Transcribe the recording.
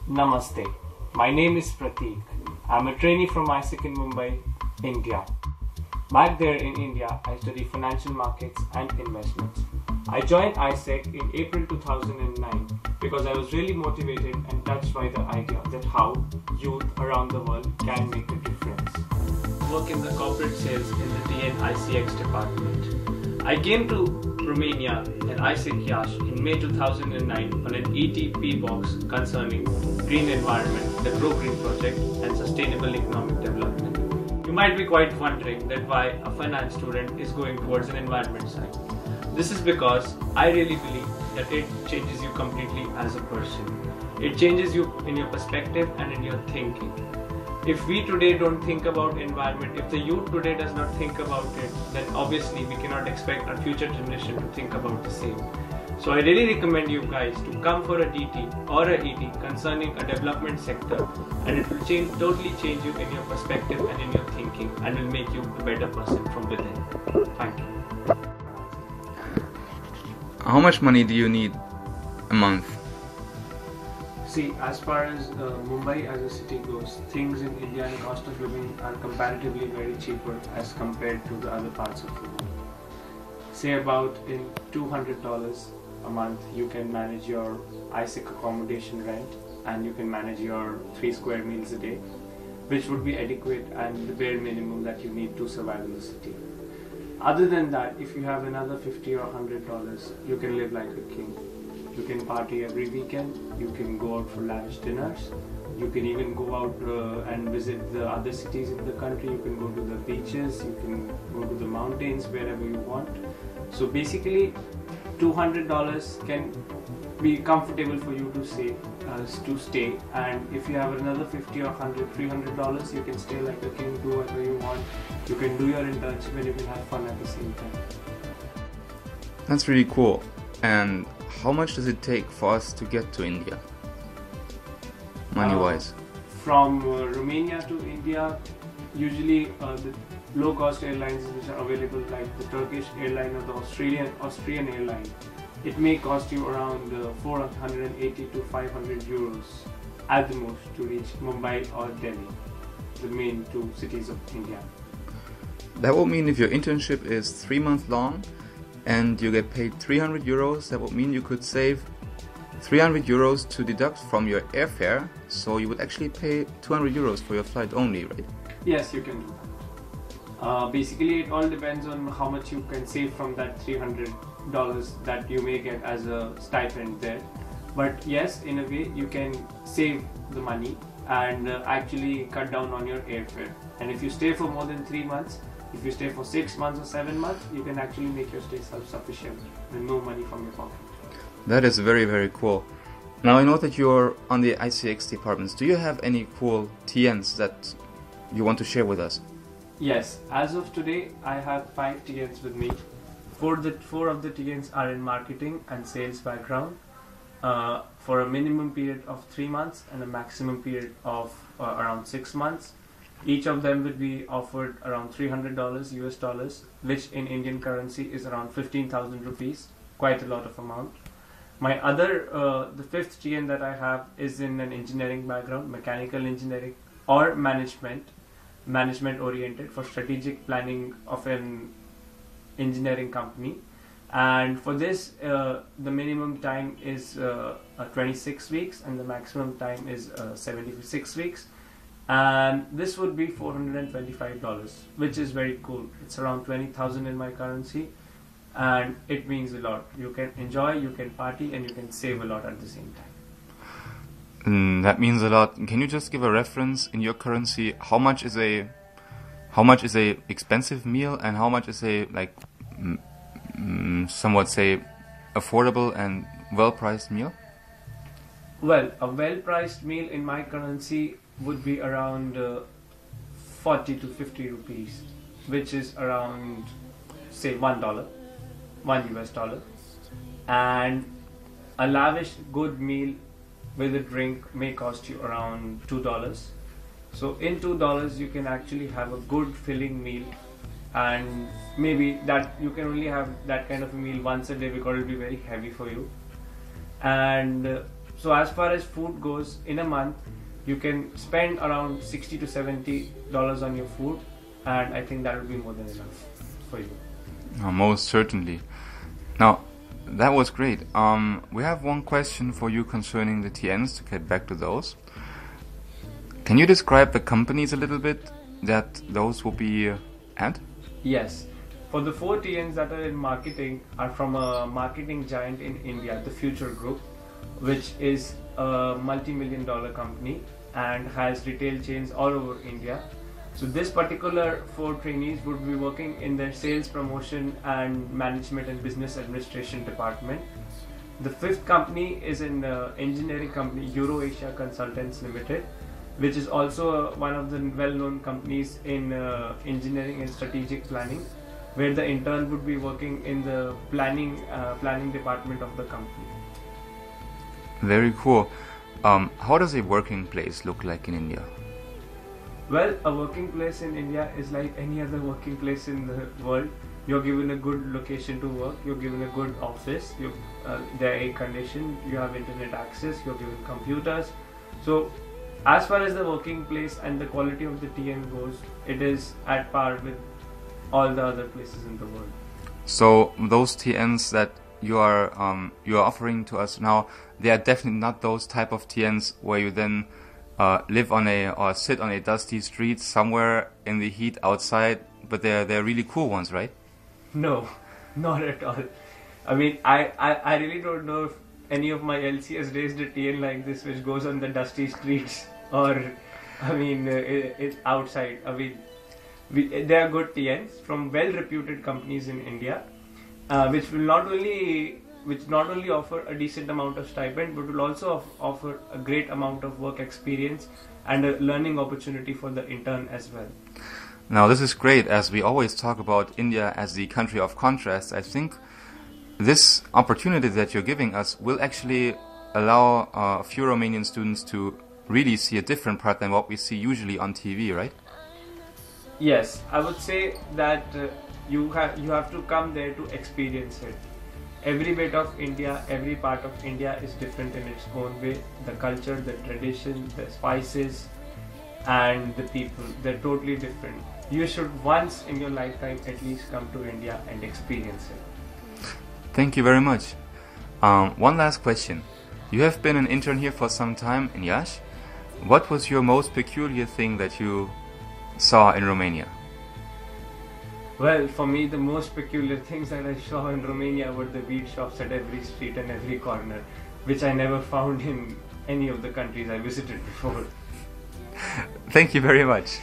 Namaste. My name is Prateek. I'm a trainee from ISEC in Mumbai, India. Back there in India, I study financial markets and investments. I joined ISEC in April 2009 because I was really motivated and touched by the idea that how youth around the world can make a difference. Work in the corporate sales in the TN-ICX department. I came to Romania and ISEC Iași in May 2009 on an ETP box concerning green environment, the Grow Green project and sustainable economic development. You might be quite wondering that why a finance student is going towards an environment side. This is because I really believe that it changes you completely as a person. It changes you in your perspective and in your thinking. If we today don't think about environment, if the youth today does not think about it, then obviously we cannot expect our future generation to think about the same. So I really recommend you guys to come for a DT or a ET concerning a development sector, and it will totally change you in your perspective and in your thinking, and will make you a better person from within. Thank you. How much money do you need a month? See, as far as Mumbai as a city goes, things in India and cost of living are comparatively very cheaper as compared to the other parts of the world. Say about in $200 a month, you can manage your ISEC accommodation rent and you can manage your 3 square meals a day, which would be adequate and the bare minimum that you need to survive in the city. Other than that, if you have another $50 or $100, you can live like a king. You can party every weekend, you can go out for lavish dinners, you can even go out and visit the other cities in the country, you can go to the beaches, you can go to the mountains, wherever you want. So basically, $200 can be comfortable for you to stay, and if you have another $50 or $100, $300, you can stay like a king, do whatever you want, you can do your internship and you can have fun at the same time. That's really cool. And how much does it take for us to get to India, money-wise? From Romania to India, usually the low-cost airlines which are available, like the Turkish airline or the Austrian airline, it may cost you around 480 to 500 euros at the most to reach Mumbai or Delhi, the main two cities of India. That will mean if your internship is 3 months long and you get paid 300 euros, that would mean you could save 300 euros to deduct from your airfare, so you would actually pay 200 euros for your flight only, right? Yes, you can do that. Basically, it all depends on how much you can save from that $300 that you may get as a stipend there. But yes, in a way, you can save the money and actually cut down on your airfare. And if you stay for more than 3 months, if you stay for 6 months or 7 months, you can actually make your stay self-sufficient with no money from your pocket. That is very, very cool. Now I know that you're on the ICX departments. Do you have any cool TNs that you want to share with us? Yes, as of today, I have 5 TNs with me. 4 of the TNs are in marketing and sales background for a minimum period of 3 months and a maximum period of around 6 months. Each of them would be offered around $300 US dollars, which in Indian currency is around 15,000 rupees, quite a lot of amount. My other, the 5th TN that I have is in an engineering background, mechanical engineering or management oriented for strategic planning of an engineering company. And for this, the minimum time is 26 weeks and the maximum time is 76 weeks. And this would be $425, which is very cool. It's around 20,000 in my currency, and it means a lot. You can enjoy, you can party, and you can save a lot at the same time. That means a lot. Can you just give a reference in your currency? How much is a expensive meal, and how much is a somewhat say affordable and well-priced meal? Well, a well-priced meal in my currency would be around 40 to 50 rupees, which is around, say, $1 US dollar. And a lavish good meal with a drink may cost you around $2. So in $2 you can actually have a good filling meal, and maybe that you can only have that kind of a meal once a day because it will be very heavy for you. And So as far as food goes, in a month you can spend around $60 to $70 on your food, and I think that would be more than enough for you. Most certainly. Now, that was great. We have one question for you concerning the TNs, to get back to those. Can you describe the companies a little bit that those will be at? Yes. For the 4 TNs that are in marketing are from a marketing giant in India, the Future Group, which is a multi-million-dollar company and has retail chains all over India. So this particular 4 trainees would be working in their sales, promotion and management and business administration department. The 5th company is an engineering company, EuroAsia Consultants Limited, which is also one of the well-known companies in engineering and strategic planning, where the intern would be working in the planning department of the company. Very cool. How does a working place look like in India? Well, a working place in India is like any other working place in the world. You're given a good location to work, you're given a good office, they're air conditioned, you have internet access, you're given computers. So as far as the working place and the quality of the TN goes, it is at par with all the other places in the world. So those TNs that you are offering to us now, they are definitely not those type of TNs where you then live on or sit on a dusty street somewhere in the heat outside, but they're really cool ones, right? No, not at all. I mean, I really don't know if any of my LC has raised a TN like this which goes on the dusty streets or, I mean, it's outside. I mean, they are good TNs from well-reputed companies in India, which not only offer a decent amount of stipend, but will also offer a great amount of work experience and a learning opportunity for the intern as well. Now, this is great. As we always talk about India as the country of contrast, I think this opportunity that you're giving us will actually allow a few Romanian students to really see a different part than what we see usually on TV, right? Yes, I would say that you have to come there to experience it. Every bit of India, every part of India is different in its own way. The culture, the tradition, the spices and the people, they're totally different. You should once in your lifetime at least come to India and experience it. Thank you very much. One last question. You have been an intern here for some time in Iași. What was your most peculiar thing that you saw in Romania? Well, for me, the most peculiar things that I saw in Romania were the weed shops at every street and every corner, which I never found in any of the countries I visited before. Thank you very much.